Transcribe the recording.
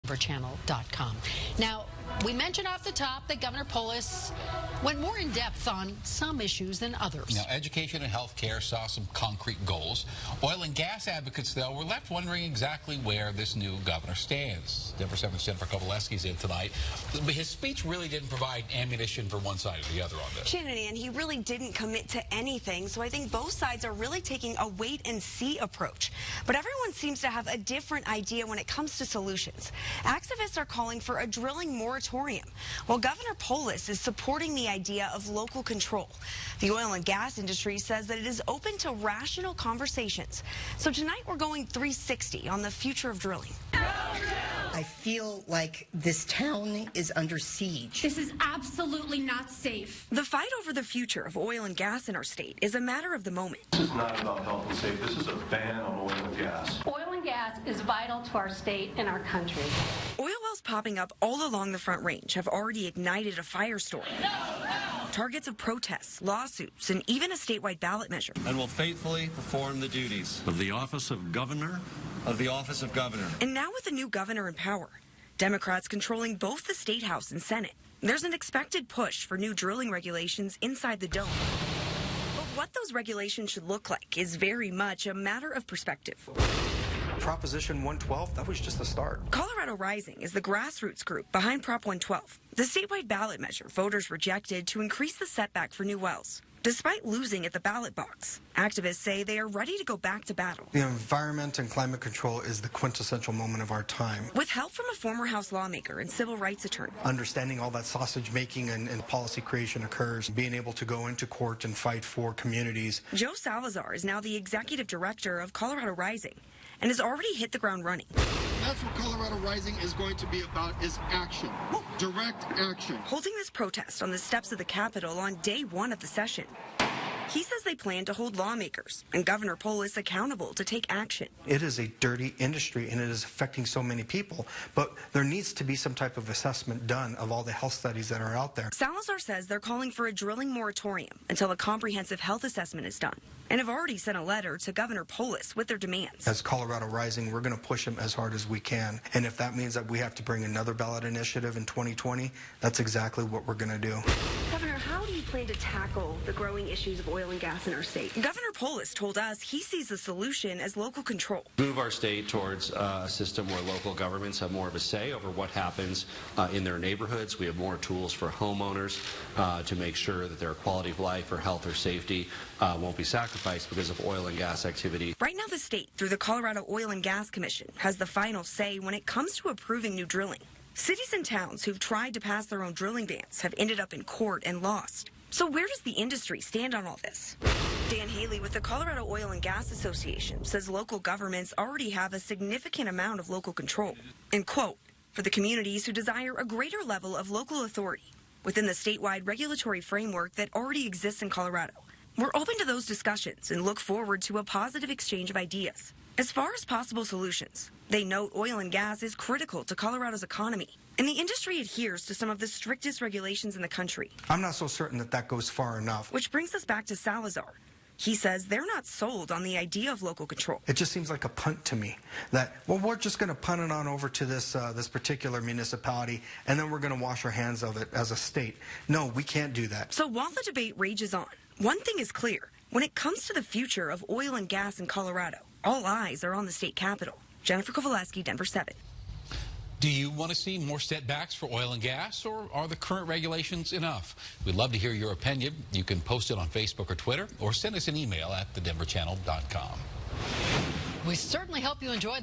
denverchannel.com. Now, we mentioned off the top that Governor Polis went more in depth on some issues than others. Now, education and health care saw some concrete goals. Oil and gas advocates, though, were left wondering exactly where this new governor stands. Denver 7's Jennifer Kowaleski's in tonight. But his speech really didn't provide ammunition for one side or the other on this. Shannon, and he really didn't commit to anything, so I think both sides are really taking a wait-and-see approach. But everyone seems to have a different idea when it comes to solutions. Activists are calling for a drilling moratorium, while Governor Polis is supporting the idea of local control. The oil and gas industry says that it is open to rational conversations. So tonight we're going 360 on the future of drilling. I feel like this town is under siege. This is absolutely not safe. The fight over the future of oil and gas in our state is a matter of the moment. This is not about health and safety. This is a ban on oil and gas. Oil and gas is vital to our state and our country. Oil wells popping up all along the Front Range have already ignited a firestorm. Targets of protests, lawsuits, and even a statewide ballot measure. And will faithfully perform the duties of the office of governor. And now with a new governor in power, Democrats controlling both the State House and Senate, there's an expected push for new drilling regulations inside the dome. But what those regulations should look like is very much a matter of perspective. Proposition 112, that was just the start. Colorado Rising is the grassroots group behind Prop 112, the statewide ballot measure voters rejected to increase the setback for new wells. Despite losing at the ballot box, activists say they are ready to go back to battle. The environment and climate control is the quintessential moment of our time. With help from a former House lawmaker and civil rights attorney. Understanding all that sausage making and policy creation occurs, being able to go into court and fight for communities. Joe Salazar is now the executive director of Colorado Rising and has already hit the ground running. That's what Colorado Rising is going to be about, is action, direct action. Holding this protest on the steps of the Capitol on day one of the session. He says they plan to hold lawmakers and Governor Polis accountable to take action. It is a dirty industry and it is affecting so many people, but there needs to be some type of assessment done of all the health studies that are out there. Salazar says they're calling for a drilling moratorium until a comprehensive health assessment is done and have already sent a letter to Governor Polis with their demands. As Colorado Rising, we're going to push them as hard as we can. And if that means that we have to bring another ballot initiative in 2020, that's exactly what we're going to do. Governor, how do you plan to tackle the growing issues of oil and gas in our state? Governor Polis told us he sees the solution as local control. Move our state towards a system where local governments have more of a say over what happens in their neighborhoods. We have more tools for homeowners to make sure that their quality of life or health or safety won't be sacrificed because of oil and gas activity. Right now, the state, through the Colorado Oil and Gas Commission, has the final say when it comes to approving new drilling. Cities and towns who've tried to pass their own drilling bans have ended up in court and lost. So where does the industry stand on all this? Dan Haley with the Colorado Oil and Gas Association says local governments already have a significant amount of local control. And quote, for the communities who desire a greater level of local authority within the statewide regulatory framework that already exists in Colorado. We're open to those discussions and look forward to a positive exchange of ideas. As far as possible solutions, they note oil and gas is critical to Colorado's economy, and the industry adheres to some of the strictest regulations in the country. I'm not so certain that that goes far enough. Which brings us back to Salazar. He says they're not sold on the idea of local control. It just seems like a punt to me that, well, we're just going to punt it on over to this particular municipality, and then we're going to wash our hands of it as a state. No, we can't do that. So while the debate rages on, one thing is clear. When it comes to the future of oil and gas in Colorado, all eyes are on the state capitol. Jennifer Kowaleski, Denver 7. Do you want to see more setbacks for oil and gas, or are the current regulations enough? We'd love to hear your opinion. You can post it on Facebook or Twitter, or send us an email at thedenverchannel.com. We certainly hope you enjoyed